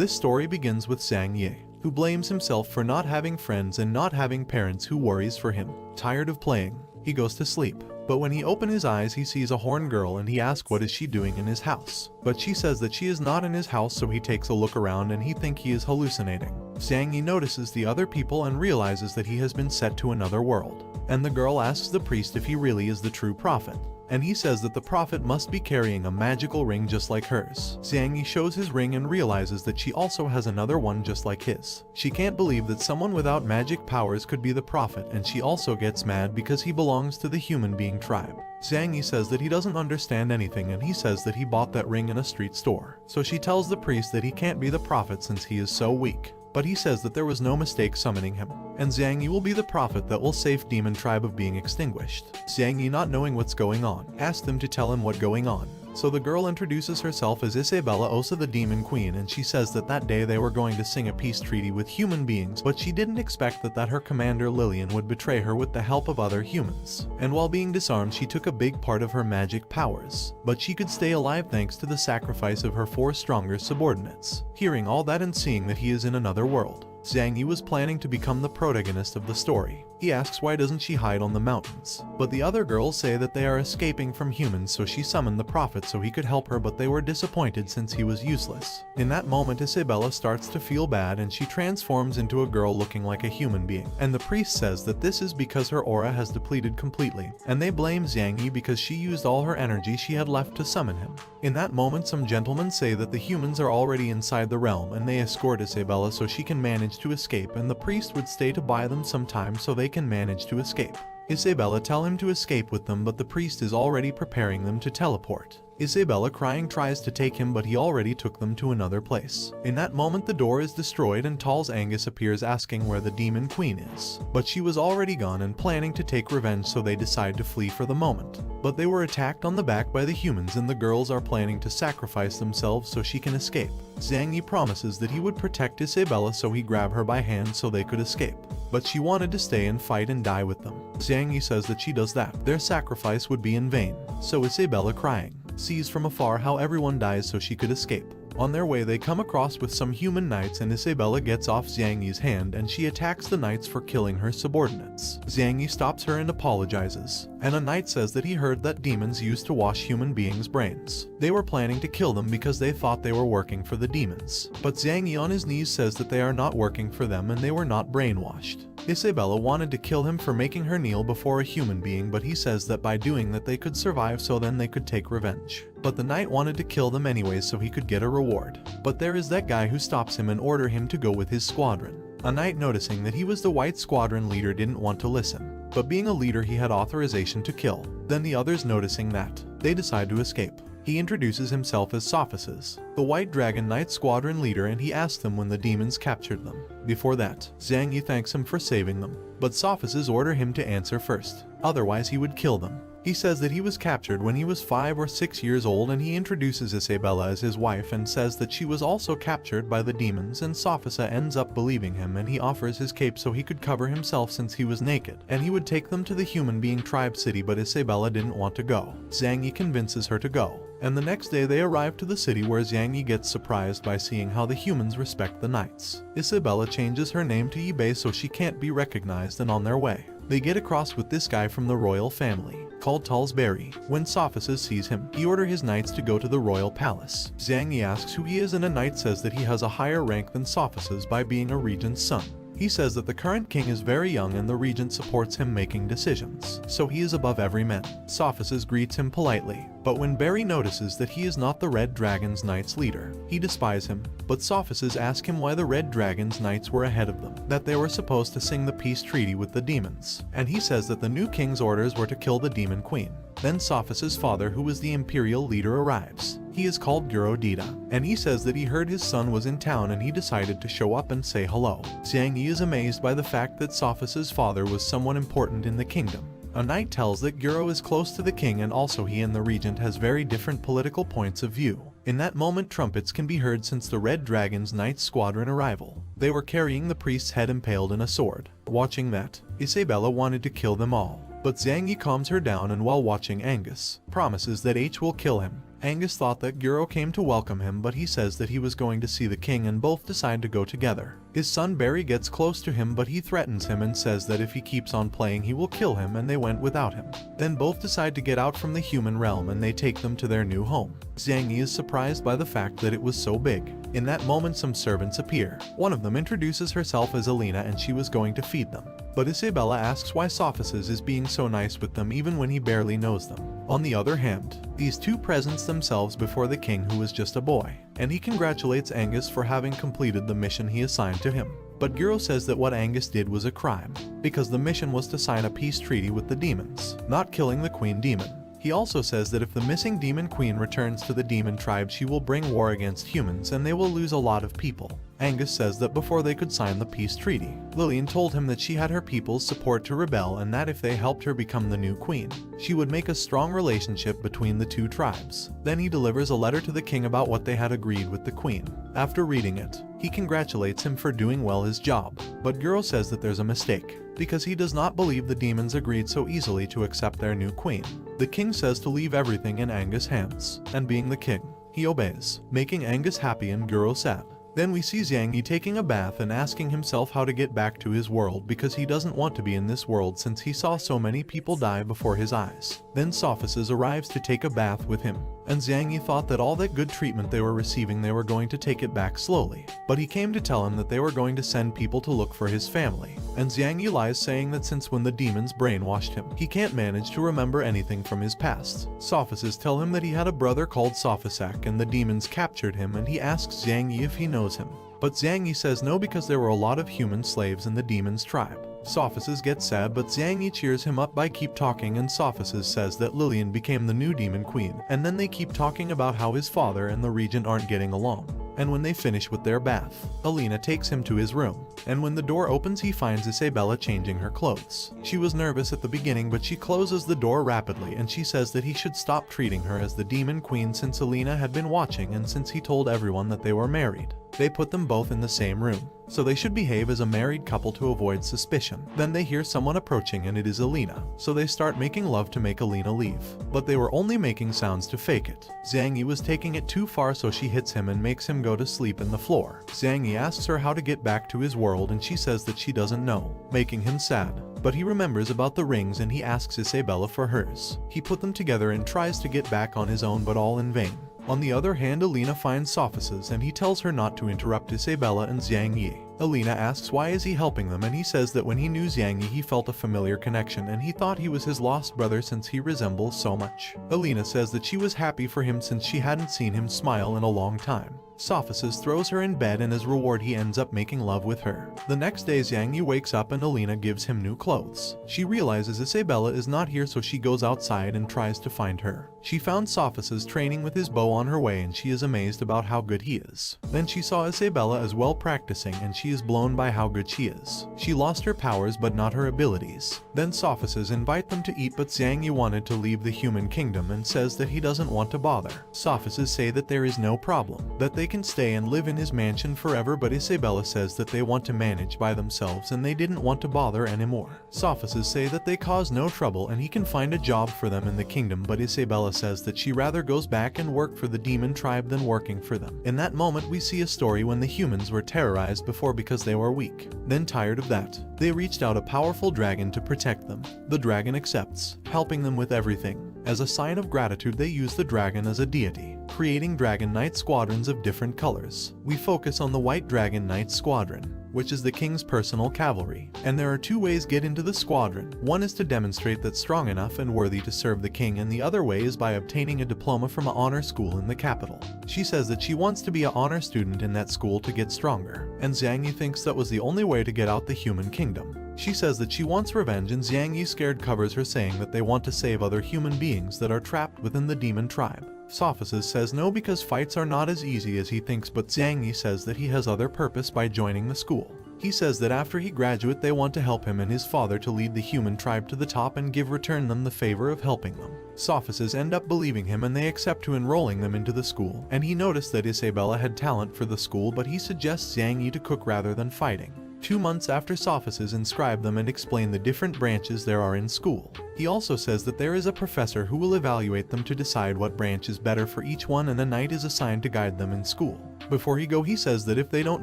This story begins with Zhang Yi, who blames himself for not having friends and not having parents who worries for him. Tired of playing, he goes to sleep. But when he opens his eyes, he sees a horn girl and he asks what is she doing in his house. But she says that she is not in his house, so he takes a look around and he thinks he is hallucinating. Zhang Yi notices the other people and realizes that he has been sent to another world. And the girl asks the priest if he really is the true prophet. And he says that the prophet must be carrying a magical ring just like hers. Zhang Yi shows his ring and realizes that she also has another one just like his. She can't believe that someone without magic powers could be the prophet, and she also gets mad because he belongs to the human being tribe. Zhang Yi says that he doesn't understand anything, and he says that he bought that ring in a street store. So she tells the priest that he can't be the prophet since he is so weak. But he says that there was no mistake summoning him, and Zhang Yi will be the prophet that will save demon tribe of being extinguished. Zhang Yi, not knowing what's going on, asked them to tell him what going on. So the girl introduces herself as Isabella Osa, the demon queen, and she says that day they were going to sing a peace treaty with human beings, but she didn't expect that her commander Lillian would betray her with the help of other humans. And while being disarmed, she took a big part of her magic powers, but she could stay alive thanks to the sacrifice of her 4 stronger subordinates. Hearing all that and seeing that he is in another world, Zhang Yi was planning to become the protagonist of the story. He asks why doesn't she hide on the mountains, but the other girls say that they are escaping from humans, so she summoned the prophet so he could help her, but they were disappointed since he was useless. In that moment, Isabella starts to feel bad and she transforms into a girl looking like a human being, and the priest says that this is because her aura has depleted completely, and they blame Zhang Yi because she used all her energy she had left to summon him. In that moment, some gentlemen say that the humans are already inside the realm and they escort Isabella so she can manage to escape, and the priest would stay to buy them some time so they can manage to escape. Isabella tell him to escape with them, but the priest is already preparing them to teleport. Isabella, crying, tries to take him, but he already took them to another place. In that moment, the door is destroyed and Tal's Angus appears asking where the demon queen is. But she was already gone and planning to take revenge, so they decide to flee for the moment. But they were attacked on the back by the humans, and the girls are planning to sacrifice themselves so she can escape. Zhang Yi promises that he would protect Isabella, so he grabbed her by hand so they could escape. But she wanted to stay and fight and die with them. Zhang Yi says that she does that, their sacrifice would be in vain. So Isabella, crying, sees from afar how everyone dies so she could escape. On their way, they come across with some human knights, and Isabella gets off Zhang Yi's hand and she attacks the knights for killing her subordinates. Zhang Yi stops her and apologizes, and a knight says that he heard that demons used to wash human beings' brains. They were planning to kill them because they thought they were working for the demons. But Zhang Yi on his knees says that they are not working for them and they were not brainwashed. Isabella wanted to kill him for making her kneel before a human being, but he says that by doing that they could survive, so then they could take revenge. But the knight wanted to kill them anyways so he could get a reward. But there is that guy who stops him and order him to go with his squadron. A knight, noticing that he was the white squadron leader, didn't want to listen, but being a leader he had authorization to kill. Then the others, noticing that, they decide to escape. He introduces himself as Sophisis, the White Dragon Knight squadron leader, and he asks them when the demons captured them. Before that, Zhang Yi thanks him for saving them, but Sophisis order him to answer first, otherwise he would kill them. He says that he was captured when he was 5 or 6 years old, and he introduces Isabella as his wife and says that she was also captured by the demons, and Sophisa ends up believing him, and he offers his cape so he could cover himself since he was naked, and he would take them to the human being tribe city, but Isabella didn't want to go. Zhang Yi convinces her to go, and the next day they arrive to the city, where Zhang Yi gets surprised by seeing how the humans respect the knights. Isabella changes her name to Yibei so she can't be recognized, and on their way, they get across with this guy from the royal family, called Talsbury. When Sophisis sees him, he orders his knights to go to the royal palace. Zhang Yi asks who he is, and a knight says that he has a higher rank than Sophisis by being a regent's son. He says that the current king is very young and the regent supports him making decisions, so he is above every man. Sophisis greets him politely, but when Barry notices that he is not the Red Dragon's Knights leader, he despises him. But Sophisis asks him why the Red Dragon's Knights were ahead of them, that they were supposed to sing the peace treaty with the demons, and he says that the new king's orders were to kill the demon queen. Then Sophis's father, who was the imperial leader, arrives. He is called Guro Dita, and he says that he heard his son was in town and he decided to show up and say hello. Zhang Yi is amazed by the fact that Sophis's father was someone important in the kingdom. A knight tells that Guro is close to the king, and also he and the regent has very different political points of view. In that moment, trumpets can be heard since the Red Dragon's Knight squadron arrival. They were carrying the priest's head impaled in a sword. Watching that, Isabella wanted to kill them all, but Zhang Yi calms her down, and while watching, Angus promises that H will kill him, Angus thought that Guro came to welcome him, but he says that he was going to see the king, and both decide to go together. His son Barry gets close to him, but he threatens him and says that if he keeps on playing he will kill him, and they went without him. Then both decide to get out from the human realm and they take them to their new home. Xiang Yi is surprised by the fact that it was so big. In that moment some servants appear. One of them introduces herself as Alina and she was going to feed them. But Isabella asks why Sophices is being so nice with them even when he barely knows them. On the other hand, these two presents themselves before the king, who is just a boy, and he congratulates Angus for having completed the mission he assigned to him. But Guro says that what Angus did was a crime, because the mission was to sign a peace treaty with the demons, not killing the queen demon. He also says that if the missing demon queen returns to the demon tribe, she will bring war against humans and they will lose a lot of people. Angus says that before they could sign the peace treaty, Lillian told him that she had her people's support to rebel, and that if they helped her become the new queen, she would make a strong relationship between the two tribes. Then he delivers a letter to the king about what they had agreed with the queen. After reading it, he congratulates him for doing well his job, but Guro says that there's a mistake, because he does not believe the demons agreed so easily to accept their new queen. The king says to leave everything in Angus' hands, and being the king, he obeys, making Angus happy and Guro sad. Then we see Xiang Yi taking a bath and asking himself how to get back to his world, because he doesn't want to be in this world since he saw so many people die before his eyes. Then Sophices arrives to take a bath with him, and Xiang Yi thought that all that good treatment they were receiving they were going to take it back slowly. But he came to tell him that they were going to send people to look for his family, and Xiang Yi lies, saying that since when the demons brainwashed him, he can't manage to remember anything from his past. Sophices tell him that he had a brother called Sophisac and the demons captured him, and he asks Xiang Yi if he knows him. But Xiang Yi says no, because there were a lot of human slaves in the demons' tribe. Sophices gets sad, but Xiang Yi cheers him up by keep talking, and Sophices says that Lillian became the new demon queen, and then they keep talking about how his father and the regent aren't getting along. And when they finish with their bath, Alina takes him to his room, and when the door opens he finds Isabella changing her clothes. She was nervous at the beginning, but she closes the door rapidly, and she says that he should stop treating her as the demon queen since Alina had been watching and since he told everyone that they were married. They put them both in the same room, so they should behave as a married couple to avoid suspicion. Then they hear someone approaching and it is Alina, so they start making love to make Alina leave. But they were only making sounds to fake it. Xiang Yi was taking it too far, so she hits him and makes him go to sleep in the floor. Xiang Yi asks her how to get back to his world and she says that she doesn't know, making him sad. But he remembers about the rings and he asks Isabella for hers. He put them together and tries to get back on his own, but all in vain. On the other hand, Alina finds Sophices and he tells her not to interrupt Isabella and Xiang Yi. Alina asks why is he helping them, and he says that when he knew Xiang Yi he felt a familiar connection and he thought he was his lost brother since he resembles so much. Alina says that she was happy for him since she hadn't seen him smile in a long time. Sophices throws her in bed and as reward he ends up making love with her. The next day Xiang Yi wakes up and Alina gives him new clothes. She realizes Isabella is not here, so she goes outside and tries to find her. She found Sophices training with his bow on her way and she is amazed about how good he is. Then she saw Isabella as well practicing and she is blown by how good she is. She lost her powers but not her abilities. Then Sophices invite them to eat, but Xiang Yi wanted to leave the human kingdom and says that he doesn't want to bother. Sophices say that there is no problem, that they can stay and live in his mansion forever, but Isabella says that they want to manage by themselves and they didn't want to bother anymore. Sophices say that they cause no trouble and he can find a job for them in the kingdom, but Isabella says that she rather goes back and work for the demon tribe than working for them. In that moment we see a story when the humans were terrorized before because they were weak. Then tired of that, they reached out a powerful dragon to protect them. The dragon accepts, helping them with everything. As a sign of gratitude they use the dragon as a deity, creating Dragon Knight squadrons of different colors. We focus on the White Dragon Knight Squadron, which is the king's personal cavalry, and there are two ways get into the squadron. One is to demonstrate that's strong enough and worthy to serve the king, and the other way is by obtaining a diploma from an honor school in the capital. She says that she wants to be an honor student in that school to get stronger, and Xiang Yi thinks that was the only way to get out the human kingdom. She says that she wants revenge, and Xiang Yi scared covers her, saying that they want to save other human beings that are trapped within the demon tribe. Sophices says no because fights are not as easy as he thinks, but Xiang Yi says that he has other purpose by joining the school. He says that after he graduate they want to help him and his father to lead the human tribe to the top and return them the favor of helping them. Sophices end up believing him and they accept to enrolling them into the school, and he noticed that Isabella had talent for the school, but he suggests Xiang Yi to cook rather than fighting. 2 months after Sophists inscribe them and explain the different branches there are in school. He also says that there is a professor who will evaluate them to decide what branch is better for each one, and a knight is assigned to guide them in school. Before he go, he says that if they don't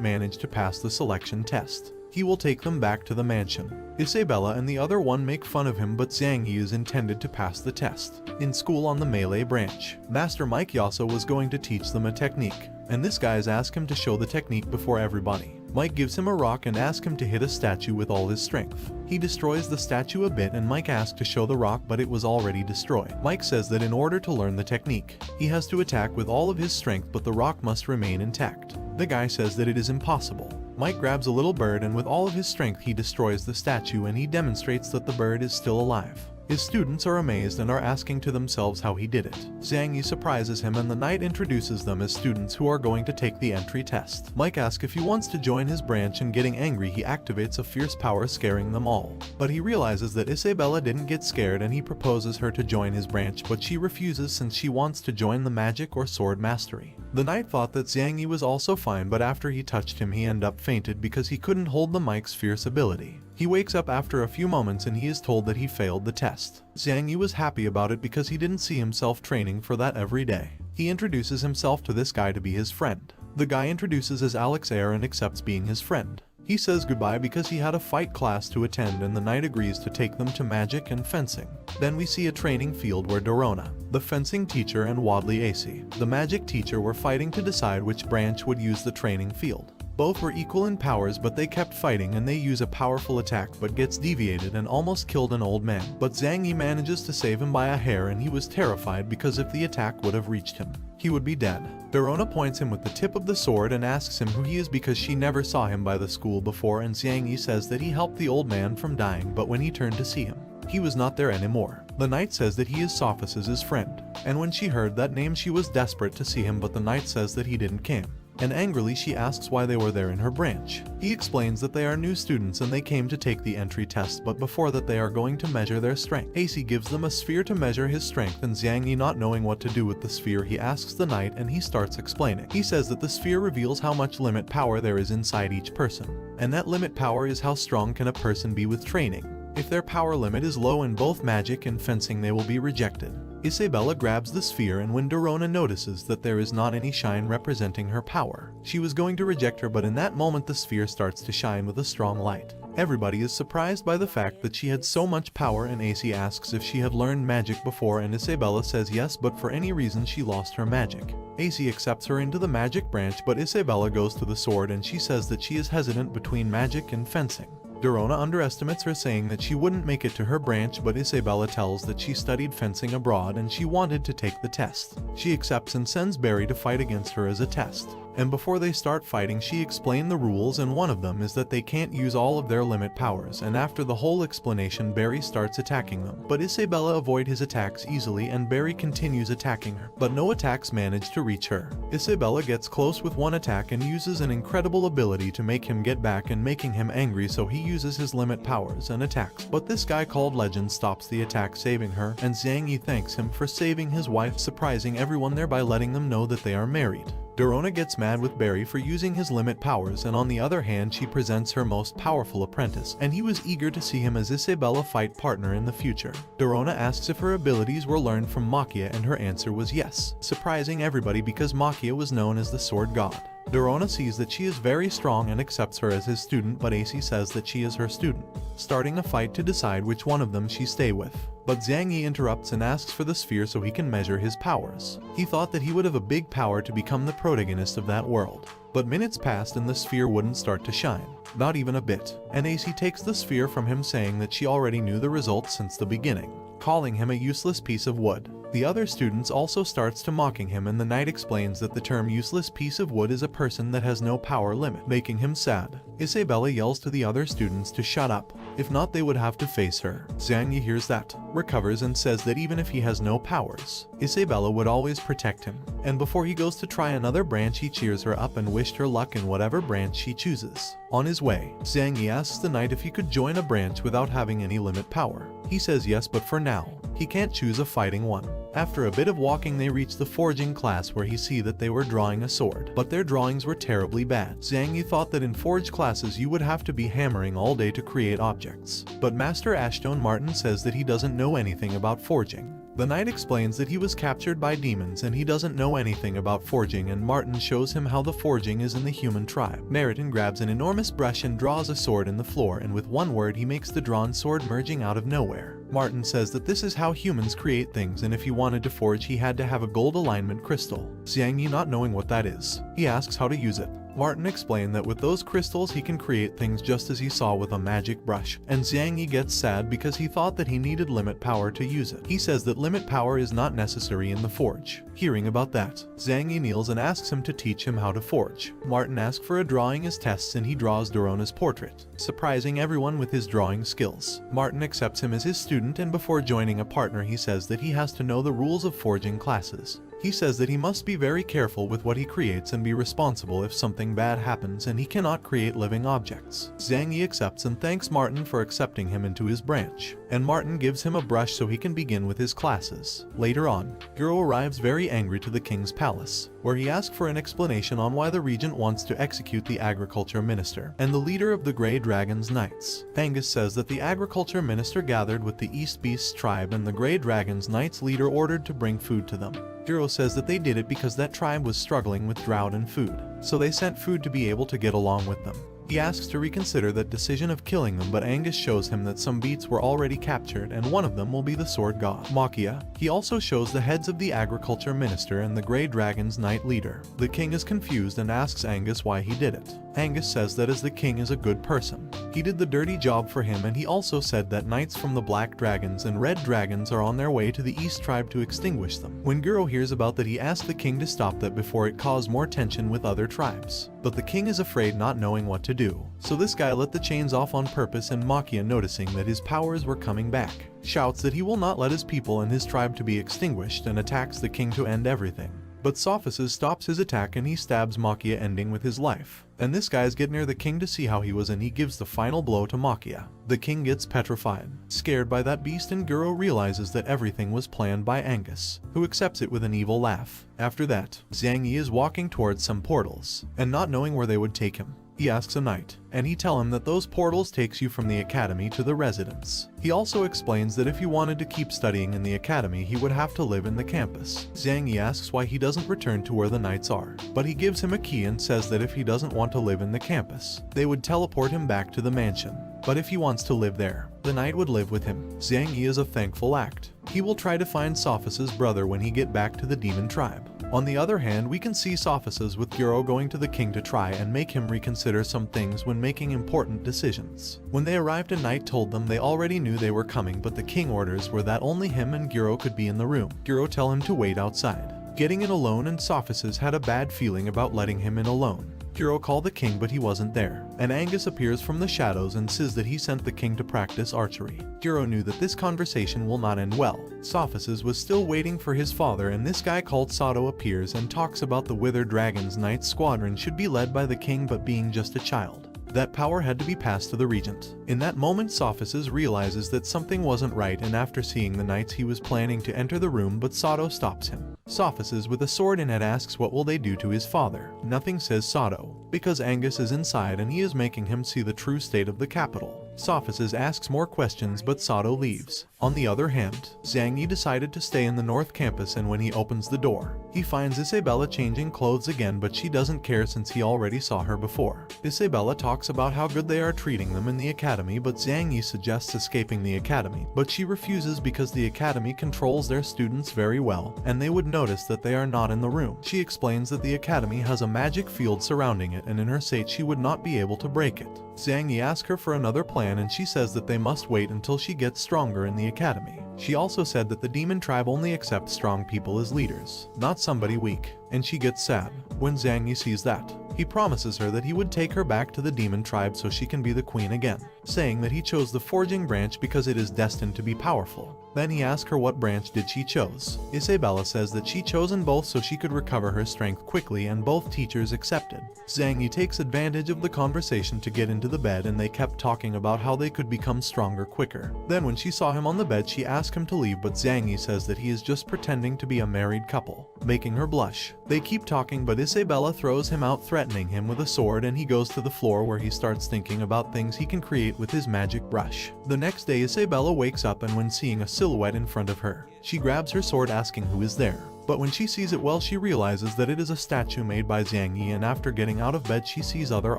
manage to pass the selection test, he will take them back to the mansion. Isabella and the other one make fun of him, but Zhang Yi is intended to pass the test. In school on the melee branch, Master Mike Yasso was going to teach them a technique, and this guys ask him to show the technique before everybody. Mike gives him a rock and asks him to hit a statue with all his strength. He destroys the statue a bit and Mike asks to show the rock, but it was already destroyed. Mike says that in order to learn the technique, he has to attack with all of his strength, but the rock must remain intact. The guy says that it is impossible. Mike grabs a little bird and with all of his strength he destroys the statue, and he demonstrates that the bird is still alive. His students are amazed and are asking to themselves how he did it. Zhang Yi surprises him and the knight introduces them as students who are going to take the entry test. Mike asks if he wants to join his branch, and getting angry he activates a fierce power, scaring them all. But he realizes that Isabella didn't get scared and he proposes her to join his branch, but she refuses since she wants to join the magic or sword mastery. The knight thought that Zhang Yi was also fine, but after he touched him he ended up fainted because he couldn't hold the Mike's fierce ability. He wakes up after a few moments and he is told that he failed the test. Zhang Yi was happy about it because he didn't see himself training for that every day. He introduces himself to this guy to be his friend. The guy introduces as Alex Air and accepts being his friend. He says goodbye because he had a fight class to attend, and the knight agrees to take them to magic and fencing. Then we see a training field where Dorona, the fencing teacher, and Wadley AC, the magic teacher, were fighting to decide which branch would use the training field. Both were equal in powers, but they kept fighting and they use a powerful attack but gets deviated and almost killed an old man. But Zhang Yi manages to save him by a hair, and he was terrified because if the attack would have reached him, he would be dead. Dorona points him with the tip of the sword and asks him who he is because she never saw him by the school before, and Zhang Yi says that he helped the old man from dying, but when he turned to see him, he was not there anymore. The knight says that he is Sophists' friend, and when she heard that name she was desperate to see him, but the knight says that he didn't come. And angrily she asks why they were there in her branch. He explains that they are new students and they came to take the entry test, but before that they are going to measure their strength. AC gives them a sphere to measure his strength, and Zhang Yi, not knowing what to do with the sphere, he asks the knight and he starts explaining. He says that the sphere reveals how much limit power there is inside each person, and that limit power is how strong can a person be with training. If their power limit is low in both magic and fencing, they will be rejected. Isabella grabs the sphere, and when Dorona notices that there is not any shine representing her power, she was going to reject her, but in that moment the sphere starts to shine with a strong light. Everybody is surprised by the fact that she had so much power, and AC asks if she had learned magic before, and Isabella says yes, but for any reason she lost her magic. AC accepts her into the magic branch, but Isabella goes to the sword and she says that she is hesitant between magic and fencing. Dorona underestimates her, saying that she wouldn't make it to her branch, but Isabella tells that she studied fencing abroad and she wanted to take the test. She accepts and sends Barry to fight against her as a test. And before they start fighting, she explained the rules, and one of them is that they can't use all of their limit powers, and after the whole explanation Barry starts attacking them. But Isabella avoids his attacks easily and Barry continues attacking her, but no attacks manage to reach her. Isabella gets close with one attack and uses an incredible ability to make him get back and making him angry, so he uses his limit powers and attacks. But this guy called Legend stops the attack, saving her, and Zhang Yi thanks him for saving his wife, surprising everyone there by letting them know that they are married. Dorona gets mad with Barry for using his limit powers, and on the other hand she presents her most powerful apprentice, and he was eager to see him as Isabella fight partner in the future. Dorona asks if her abilities were learned from Makia, and her answer was yes, surprising everybody because Makia was known as the sword god. Dorona sees that she is very strong and accepts her as his student, but AC says that she is her student, starting a fight to decide which one of them she stay with. But Zhang Yi interrupts and asks for the sphere so he can measure his powers. He thought that he would have a big power to become the protagonist of that world. But minutes passed and the sphere wouldn't start to shine, not even a bit, and AC takes the sphere from him, saying that she already knew the results since the beginning, calling him a useless piece of wood. The other students also starts to mocking him, and the knight explains that the term useless piece of wood is a person that has no power limit, making him sad. Isabella yells to the other students to shut up, if not they would have to face her. Zhang Yi hears that, recovers and says that even if he has no powers, Isabella would always protect him. And before he goes to try another branch he cheers her up and wished her luck in whatever branch she chooses. On his way, Zhang Yi asks the knight if he could join a branch without having any limit power. He says yes, but for now, He can't choose a fighting one. After a bit of walking they reach the forging class where he see that they were drawing a sword, but their drawings were terribly bad. Zhang Yi thought that in forge classes you would have to be hammering all day to create objects, but Master Ashton Martin says that he doesn't know anything about forging. The knight explains that he was captured by demons and he doesn't know anything about forging, and Martin shows him how the forging is in the human tribe. Meriton grabs an enormous brush and draws a sword in the floor, and with one word he makes the drawn sword merging out of nowhere. Martin says that this is how humans create things, and if he wanted to forge he had to have a gold alignment crystal. Zhang Yi, not knowing what that is, he asks how to use it. Martin explained that with those crystals he can create things just as he saw with a magic brush, and Zhang Yi gets sad because he thought that he needed limit power to use it. He says that limit power is not necessary in the forge. Hearing about that, Zhang Yi kneels and asks him to teach him how to forge. Martin asks for a drawing as tests and he draws Dorona's portrait, surprising everyone with his drawing skills. Martin accepts him as his student, and before joining a partner he says that he has to know the rules of forging classes. He says that he must be very careful with what he creates and be responsible if something bad happens, and he cannot create living objects. Zhang Yi accepts and thanks Martin for accepting him into his branch, and Martin gives him a brush so he can begin with his classes. Later on, Guro arrives very angry to the king's palace, where he asks for an explanation on why the regent wants to execute the agriculture minister and the leader of the Grey Dragon's Knights. Angus says that the agriculture minister gathered with the East Beast's tribe and the Grey Dragon's Knights leader ordered to bring food to them. Guro says that they did it because that tribe was struggling with drought and food, so they sent food to be able to get along with them. He asks to reconsider that decision of killing them, but Angus shows him that some beasts were already captured and one of them will be the sword god, Makia. He also shows the heads of the agriculture minister and the Grey Dragon's Knight leader. The king is confused and asks Angus why he did it. Angus says that as the king is a good person, he did the dirty job for him, and he also said that knights from the Black Dragons and Red Dragons are on their way to the East tribe to extinguish them. When Guro hears about that he asks the king to stop that before it caused more tension with other tribes, but the king is afraid, not knowing what to do. So this guy let the chains off on purpose, and Makia, noticing that his powers were coming back, shouts that he will not let his people and his tribe to be extinguished and attacks the king to end everything. But Sophices stops his attack and he stabs Makia, ending with his life. And this guy's get near the king to see how he was, and he gives the final blow to Makia. The king gets petrified, scared by that beast, and Guro realizes that everything was planned by Angus, who accepts it with an evil laugh. After that, Zhang Yi is walking towards some portals, and not knowing where they would take him, he asks a knight, and he tells him that those portals takes you from the academy to the residence. He also explains that if he wanted to keep studying in the academy he would have to live in the campus. Zhang Yi asks why he doesn't return to where the knights are, but he gives him a key and says that if he doesn't want to live in the campus, they would teleport him back to the mansion. But if he wants to live there, the knight would live with him. Zhang Yi is a thankful act. He will try to find Sophices' brother when he get back to the demon tribe. On the other hand, we can see Sophices with Guro going to the king to try and make him reconsider some things when making important decisions. When they arrived, a knight told them they already knew they were coming, but the king orders were that only him and Guro could be in the room. Guro tell him to wait outside, getting in alone, and Sophices had a bad feeling about letting him in alone. Guro called the king, but he wasn't there, and Angus appears from the shadows and says that he sent the king to practice archery. Guro knew that this conversation will not end well. Sophices was still waiting for his father, and this guy called Sato appears and talks about the Withered Dragon's Knight squadron should be led by the king, but being just a child, that power had to be passed to the regent. In that moment, Sophices realizes that something wasn't right, and after seeing the knights he was planning to enter the room, but Sato stops him. Sophices with a sword in it asks what will they do to his father. Nothing, says Sato, because Angus is inside and he is making him see the true state of the capital. Sophices asks more questions, but Sato leaves. On the other hand, Zhang Yi decided to stay in the North Campus, and when he opens the door, he finds Isabella changing clothes again, but she doesn't care since he already saw her before. Isabella talks about how good they are treating them in the academy, but Zhang Yi suggests escaping the academy, but she refuses because the academy controls their students very well, and they would notice that they are not in the room. She explains that the academy has a magic field surrounding it, and in her state she would not be able to break it. Zhang Yi asks her for another plan, and she says that they must wait until she gets stronger in the academy. She also said that the demon tribe only accepts strong people as leaders, not somebody weak, and she gets sad when Zhang Yi sees that. He promises her that he would take her back to the demon tribe so she can be the queen again, saying that he chose the forging branch because it is destined to be powerful. Then he asks her what branch did she chose. Isabella says that she chosen both so she could recover her strength quickly, and both teachers accepted. Zhang Yi takes advantage of the conversation to get into the bed, and they kept talking about how they could become stronger quicker. Then when she saw him on the bed, she asked him to leave, but Zhang Yi says that he is just pretending to be a married couple, making her blush. They keep talking, but Isabella throws him out, threatening him with a sword, and he goes to the floor where he starts thinking about things he can create with his magic brush. The next day, Isabella wakes up, and when seeing a silhouette in front of her, she grabs her sword asking who is there. But when she sees it well, she realizes that it is a statue made by Zhang Yi, and after getting out of bed she sees other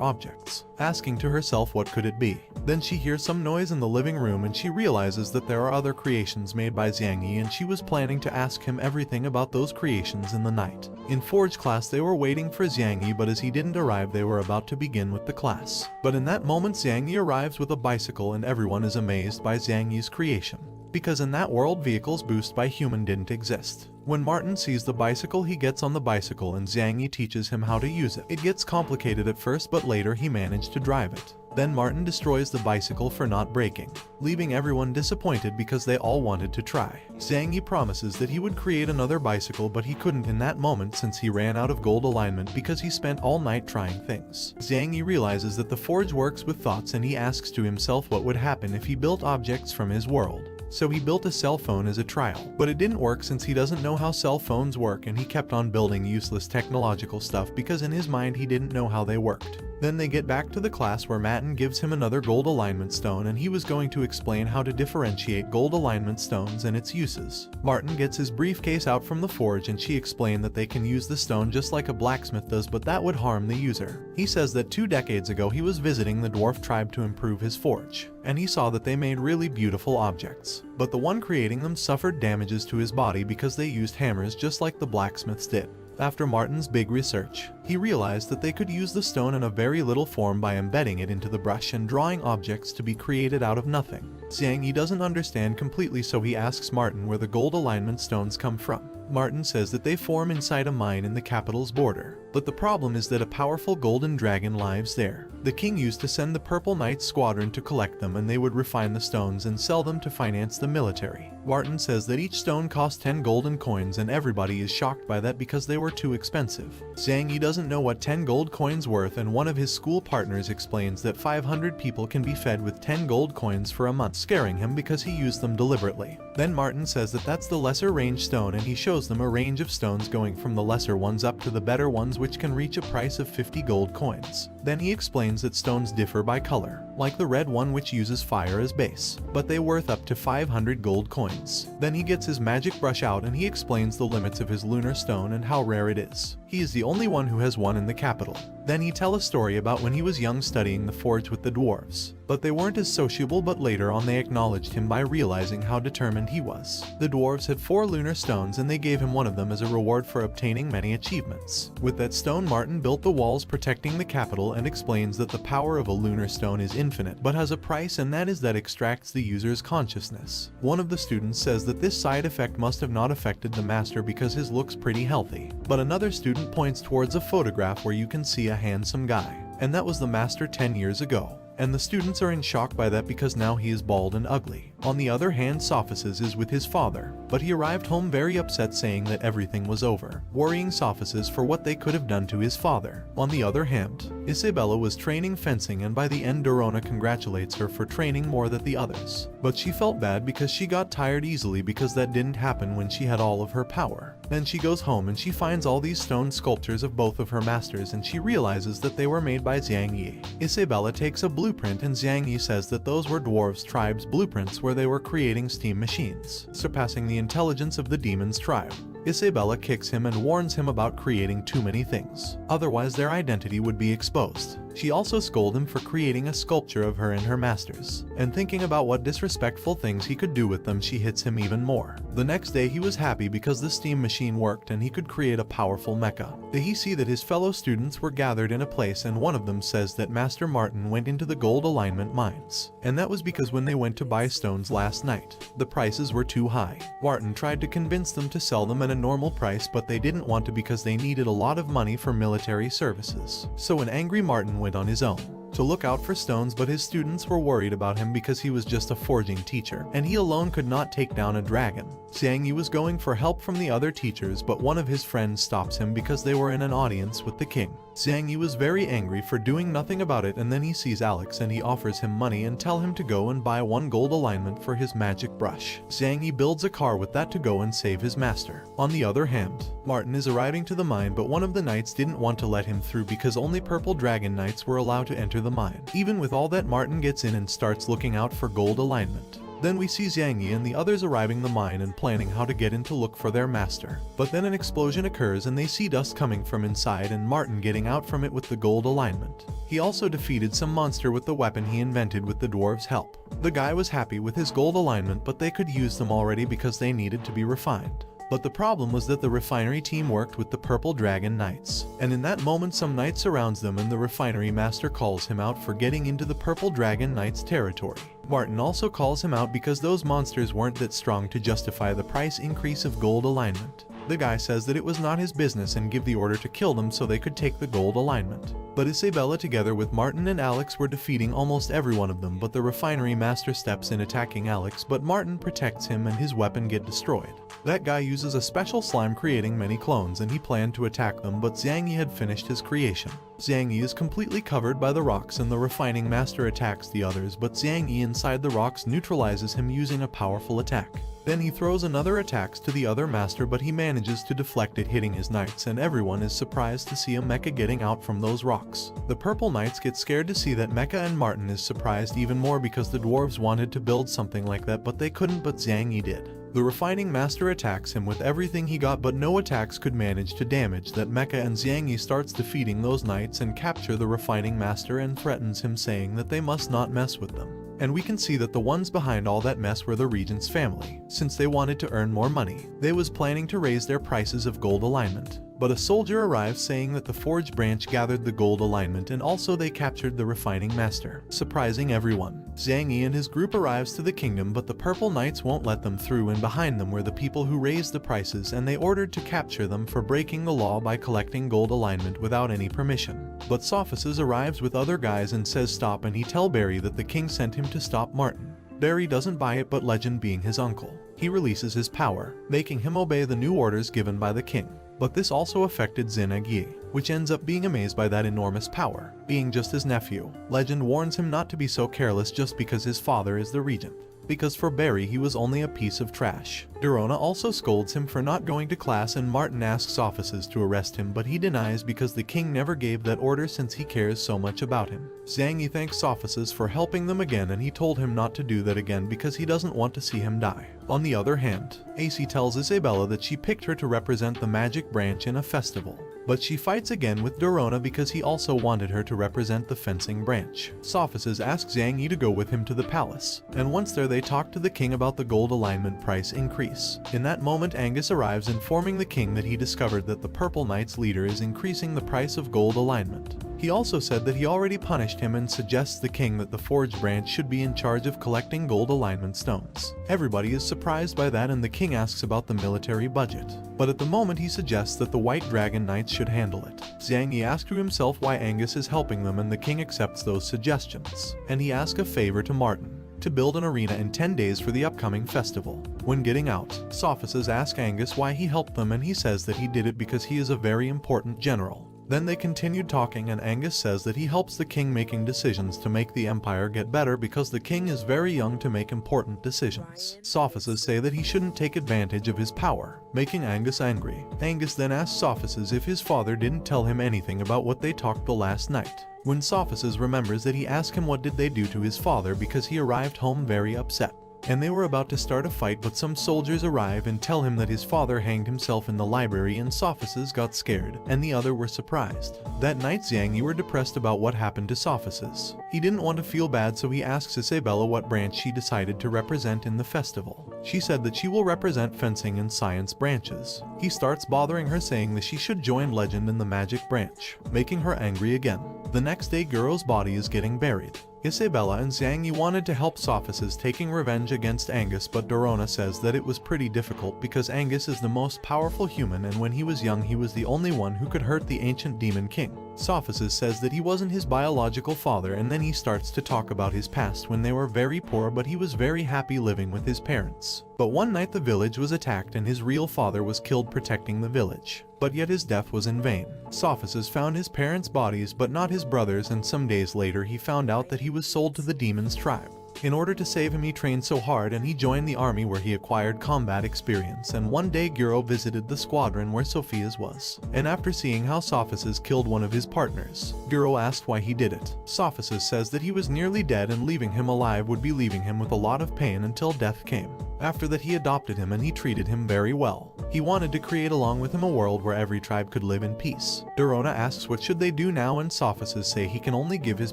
objects, asking to herself what could it be. Then she hears some noise in the living room, and she realizes that there are other creations made by Zhang Yi, and she was planning to ask him everything about those creations in the night. In Forge class they were waiting for Zhang Yi, but as he didn't arrive they were about to begin with the class. But in that moment Zhang Yi arrives with a bicycle, and everyone is amazed by Zhang Yi's creation, because in that world vehicles boosted by human didn't exist. When Martin sees the bicycle, he gets on the bicycle and Zhang Yi teaches him how to use it. It gets complicated at first, but later he managed to drive it. Then Martin destroys the bicycle for not breaking, leaving everyone disappointed because they all wanted to try. Zhang Yi promises that he would create another bicycle, but he couldn't in that moment since he ran out of gold alignment because he spent all night trying things. Zhang Yi realizes that the forge works with thoughts, and he asks to himself what would happen if he built objects from his world. So he built a cell phone as a trial, but it didn't work since he doesn't know how cell phones work, and he kept on building useless technological stuff because in his mind he didn't know how they worked. Then they get back to the class where Matin gives him another gold alignment stone, and he was going to explain how to differentiate gold alignment stones and its uses. Martin gets his briefcase out from the forge, and she explained that they can use the stone just like a blacksmith does, but that would harm the user. He says that 2 decades ago he was visiting the dwarf tribe to improve his forge, and he saw that they made really beautiful objects, but the one creating them suffered damages to his body because they used hammers just like the blacksmiths did. After Martin's big research, he realized that they could use the stone in a very little form by embedding it into the brush and drawing objects to be created out of nothing. Zhang Yi doesn't understand completely, so he asks Martin where the gold alignment stones come from. Martin says that they form inside a mine in the capital's border, but the problem is that a powerful golden dragon lives there. The king used to send the Purple Knight Squadron to collect them, and they would refine the stones and sell them to finance the military. Martin says that each stone cost 10 golden coins, and everybody is shocked by that because they were too expensive. Zhang Yi doesn't know what 10 gold coins worth, and one of his school partners explains that 500 people can be fed with 10 gold coins for a month, scaring him because he used them deliberately. Then Martin says that that's the lesser range stone, and he shows them a range of stones going from the lesser ones up to the better ones, which can reach a price of 50 gold coins. Then he explains that stones differ by color, like the red one which uses fire as base, but they worth up to 500 gold coins. Then he gets his magic brush out and he explains the limits of his lunar stone and how rare it is. He is the only one who has one in the capital. Then he tells a story about when he was young studying the forge with the dwarves, but they weren't as sociable, but later on they acknowledged him by realizing how determined he was. The dwarves had 4 lunar stones and they gave him one of them as a reward for obtaining many achievements. With that stone, Martin built the walls protecting the capital and explains that the power of a lunar stone is infinite but has a price, and that is that extracts the user's consciousness. One of the students says that this side effect must have not affected the master because his looks pretty healthy, but another student points towards a photograph where you can see a handsome guy, and that was the master 10 years ago. And the students are in shock by that because now he is bald and ugly. On the other hand, Sophices is with his father, but he arrived home very upset, saying that everything was over, worrying Sophices for what they could have done to his father. On the other hand, Isabella was training fencing, and by the end Dorona congratulates her for training more than the others. But she felt bad because she got tired easily because that didn't happen when she had all of her power. Then she goes home and she finds all these stone sculptures of both of her masters, and she realizes that they were made by Zhang Yi. Isabella takes a blueprint and Zhang Yi says that those were dwarves' tribes' blueprints where they were creating steam machines, surpassing the intelligence of the demon's tribe. Isabella kicks him and warns him about creating too many things, otherwise their identity would be exposed. She also scolded him for creating a sculpture of her and her masters, and thinking about what disrespectful things he could do with them, she hits him even more. The next day he was happy because the steam machine worked and he could create a powerful mecha. Then he see that his fellow students were gathered in a place, and one of them says that Master Martin went into the gold alignment mines, and that was because when they went to buy stones last night, the prices were too high. Martin tried to convince them to sell them at a normal price, but they didn't want to because they needed a lot of money for military services. So an angry Martin went on his own to look out for stones, but his students were worried about him because he was just a forging teacher, and he alone could not take down a dragon. Xiang Yi was going for help from the other teachers, but one of his friends stops him because they were in an audience with the king. Xiang Yi was very angry for doing nothing about it, and then he sees Alex and he offers him money and tell him to go and buy 1 gold alignment for his magic brush. Xiang Yi builds a car with that to go and save his master. On the other hand, Martin is arriving to the mine, but one of the knights didn't want to let him through because only purple dragon knights were allowed to enter the mine. Even with all that, Martin gets in and starts looking out for gold alignment. Then we see Xiang Yi and the others arriving the mine and planning how to get in to look for their master. But then an explosion occurs and they see dust coming from inside, and Martin getting out from it with the gold alignment. He also defeated some monster with the weapon he invented with the dwarves' help. The guy was happy with his gold alignment, but they could use them already because they needed to be refined. But the problem was that the refinery team worked with the Purple Dragon Knights, and in that moment some knight surrounds them and the refinery master calls him out for getting into the Purple Dragon Knights' territory. Martin also calls him out because those monsters weren't that strong to justify the price increase of gold alignment. The guy says that it was not his business and give the order to kill them so they could take the gold alignment. But Isabella together with Martin and Alex were defeating almost every one of them, but the refinery master steps in attacking Alex, but Martin protects him and his weapon get destroyed. That guy uses a special slime creating many clones and he planned to attack them, but Xiang Yi had finished his creation. Xiang Yi is completely covered by the rocks and the refining master attacks the others, but Xiang Yi inside the rocks neutralizes him using a powerful attack. Then he throws another attacks to the other master, but he manages to deflect it, hitting his knights, and everyone is surprised to see a mecha getting out from those rocks. The purple knights get scared to see that mecha, and Martin is surprised even more because the dwarves wanted to build something like that but they couldn't, but Xiang Yi did. The refining master attacks him with everything he got, but no attacks could manage to damage that mecha, and Xiang Yi starts defeating those knights and capture the refining master and threatens him, saying that they must not mess with them. And we can see that the ones behind all that mess were the regent's family. Since they wanted to earn more money, they was planning to raise their prices of gold alignment. But a soldier arrives saying that the forge branch gathered the gold alignment and also they captured the refining master, surprising everyone. Xiang Yi and his group arrives to the kingdom, but the purple knights won't let them through, and behind them were the people who raised the prices, and they ordered to capture them for breaking the law by collecting gold alignment without any permission. But Sophists arrives with other guys and says stop, and he tell Barry that the king sent him to stop Martin. Barry doesn't buy it, but Legend, being his uncle, he releases his power, making him obey the new orders given by the king. But this also affected Zenag Yi, which ends up being amazed by that enormous power. Being just his nephew, Legend warns him not to be so careless just because his father is the regent, because for Barry he was only a piece of trash. Dorona also scolds him for not going to class, and Martin asks officers to arrest him, but he denies because the king never gave that order since he cares so much about him. Xiang Yi thanks officers for helping them again, and he told him not to do that again because he doesn't want to see him die. On the other hand, AC tells Isabella that she picked her to represent the magic branch in a festival, but she fights again with Dorona because he also wanted her to represent the fencing branch. Sophists asks Xiang Yi to go with him to the palace, and once there they talk to the king about the gold alignment price increase. In that moment Angus arrives, informing the king that he discovered that the Purple Knight's leader is increasing the price of gold alignment. He also said that he already punished him and suggests the king that the forge branch should be in charge of collecting gold alignment stones. Everybody is surprised by that, and the king asks about the military budget. But at the moment he suggests that the White Dragon Knights should handle it. Xiang Yi asks to himself why Angus is helping them, and the king accepts those suggestions. And he asks a favor to Martin, to build an arena in 10 days for the upcoming festival. When getting out, Sophists ask Angus why he helped them, and he says that he did it because he is a very important general. Then they continued talking, and Angus says that he helps the king making decisions to make the empire get better because the king is very young to make important decisions. Sophists say that he shouldn't take advantage of his power, making Angus angry. Angus then asks Sophists if his father didn't tell him anything about what they talked the last night. When Sophists remembers that he asked him what did they do to his father because he arrived home very upset. and they were about to start a fight, but some soldiers arrive and tell him that his father hanged himself in the library, and Sophices got scared, and the other were surprised. That night Zhang Yi were depressed about what happened to Sophices. He didn't want to feel bad, so he asks Isabella what branch she decided to represent in the festival. She said that she will represent fencing and science branches. He starts bothering her, saying that she should join legend in the magic branch, making her angry again. The next day Guro's body is getting buried. Isabella and Zhang Yi wanted to help Sophices taking revenge against Angus, but Dorona says that it was pretty difficult because Angus is the most powerful human, and when he was young he was the only one who could hurt the ancient demon king. Sophices says that he wasn't his biological father, and then he starts to talk about his past when they were very poor, but he was very happy living with his parents. But one night the village was attacked and his real father was killed protecting the village. But yet his death was in vain. Sophices found his parents' bodies but not his brothers, and some days later he found out that he was sold to the demon's tribe. In order to save him he trained so hard and he joined the army where he acquired combat experience, and one day Guro visited the squadron where Sophia's was. And after seeing how Sophices killed one of his partners, Guro asked why he did it. Sophices says that he was nearly dead and leaving him alive would be leaving him with a lot of pain until death came. After that he adopted him and he treated him very well. He wanted to create along with him a world where every tribe could live in peace. Dorona asks what should they do now, and Sophices say he can only give his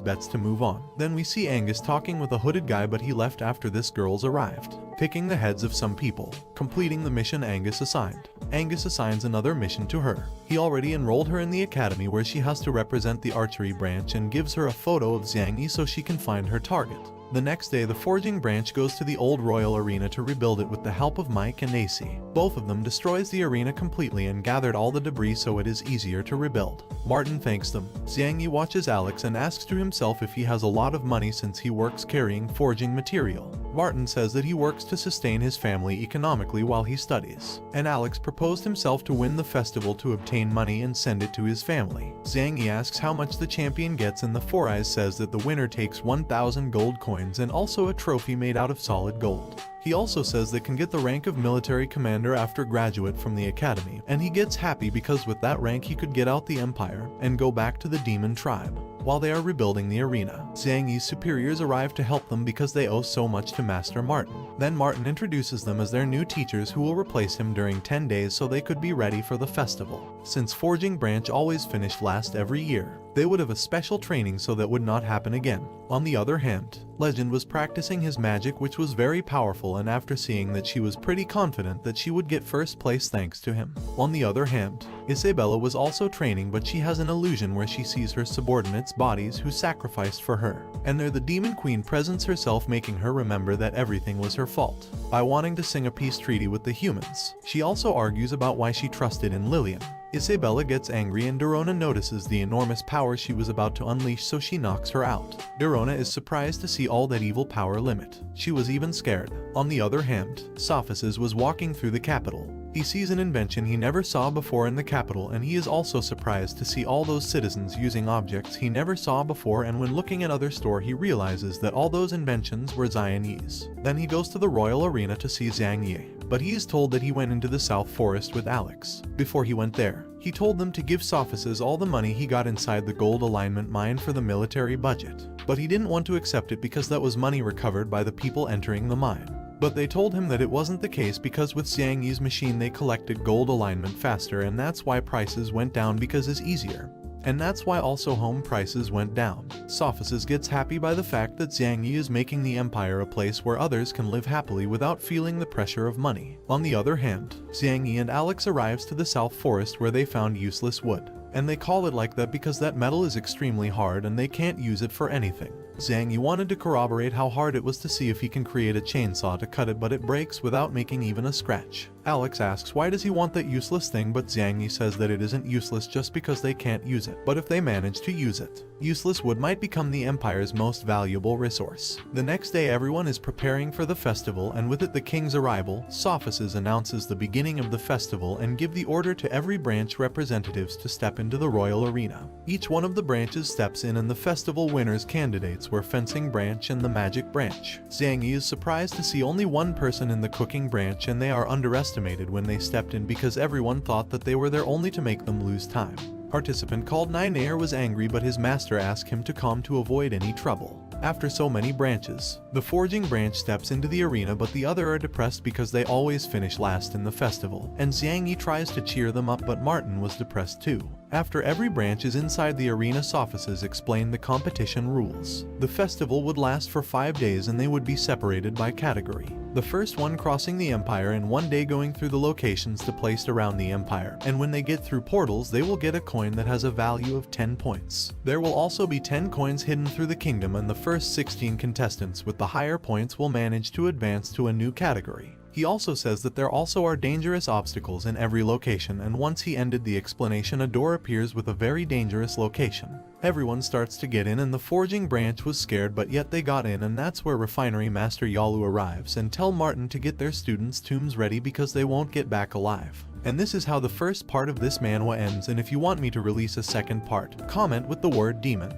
bets to move on. Then we see Angus talking with a hooded guy, but he left after this girls arrived, picking the heads of some people, completing the mission Angus assigned. Angus assigns another mission to her. He already enrolled her in the academy where she has to represent the archery branch, and gives her a photo of Zhang Yi so she can find her target. The next day the forging branch goes to the old royal arena to rebuild it with the help of Mike and AC. Both of them destroys the arena completely and gathered all the debris so it is easier to rebuild. Martin thanks them. Zhang Yi watches Alex and asks to himself if he has a lot of money since he works carrying forging material. Martin says that he works to sustain his family economically while he studies. And Alex proposed himself to win the festival to obtain money and send it to his family. Zhang Yi asks how much the champion gets, and the Four Eyes says that the winner takes 1,000 gold coins and also a trophy made out of solid gold. He also says they can get the rank of military commander after graduate from the academy, and he gets happy because with that rank he could get out the empire and go back to the demon tribe. While they are rebuilding the arena, Zhang Yi's superiors arrive to help them because they owe so much to Master Martin. Then Martin introduces them as their new teachers who will replace him during 10 days so they could be ready for the festival. Since forging branch always finished last every year, they would have a special training so that would not happen again. On the other hand, Legend was practicing his magic, which was very powerful, and after seeing that she was pretty confident that she would get first place thanks to him. On the other hand, Isabella was also training, but she has an illusion where she sees her subordinates' bodies who sacrificed for her, and there the demon queen presents herself, making her remember that everything was her fault by wanting to sing a peace treaty with the humans. She also argues about why she trusted in Lillian. Isabella gets angry and Dorona notices the enormous power she was about to unleash, so she knocks her out. Dorona is surprised to see all that evil power limit. She was even scared. On the other hand, Sophices was walking through the capital. He sees an invention he never saw before in the capital, and he is also surprised to see all those citizens using objects he never saw before, and when looking at other store he realizes that all those inventions were Zhang Yi's. Then he goes to the royal arena to see Zhang Yi, but he is told that he went into the South Forest with Alex. Before he went there, he told them to give Sophices all the money he got inside the gold alignment mine for the military budget, but he didn't want to accept it because that was money recovered by the people entering the mine. But they told him that it wasn't the case because with Zhang Yi's machine they collected gold alignment faster, and that's why prices went down because it's easier. And that's why also home prices went down. Sophices gets happy by the fact that Zhang Yi is making the empire a place where others can live happily without feeling the pressure of money. On the other hand, Zhang Yi and Alex arrives to the South Forest where they found useless wood. And they call it like that because that metal is extremely hard and they can't use it for anything. Zhang Yi wanted to corroborate how hard it was to see if he can create a chainsaw to cut it, but it breaks without making even a scratch. Alex asks why does he want that useless thing, but Zhang Yi says that it isn't useless just because they can't use it, but if they manage to use it, useless wood might become the empire's most valuable resource. The next day everyone is preparing for the festival, and with it the king's arrival, Sophices announces the beginning of the festival and give the order to every branch representatives to step into the royal arena. Each one of the branches steps in, and the festival winners candidates were fencing branch and the magic branch. Zhang Yi is surprised to see only one person in the cooking branch, and they are underestimated when they stepped in because everyone thought that they were there only to make them lose time. Participant called Ninair was angry, but his master asked him to calm to avoid any trouble. After so many branches, the forging branch steps into the arena, but the other are depressed because they always finish last in the festival, and Xiang Yi tries to cheer them up, but Martin was depressed too. After every branch is inside the arena, sophists explain the competition rules. The festival would last for 5 days and they would be separated by category. The first one crossing the empire in 1 day, going through the locations placed around the empire, and when they get through portals they will get a coin that has a value of 10 points. There will also be 10 coins hidden through the kingdom, and the first 16 contestants with the higher points will manage to advance to a new category. He also says that there also are dangerous obstacles in every location, and once he ended the explanation, a door appears with a very dangerous location. Everyone starts to get in and the forging branch was scared, but yet they got in, and that's where Refinery Master Yalu arrives and tell Martin to get their students' tombs ready because they won't get back alive. And this is how the first part of this manhwa ends, and if you want me to release a second part, comment with the word demon.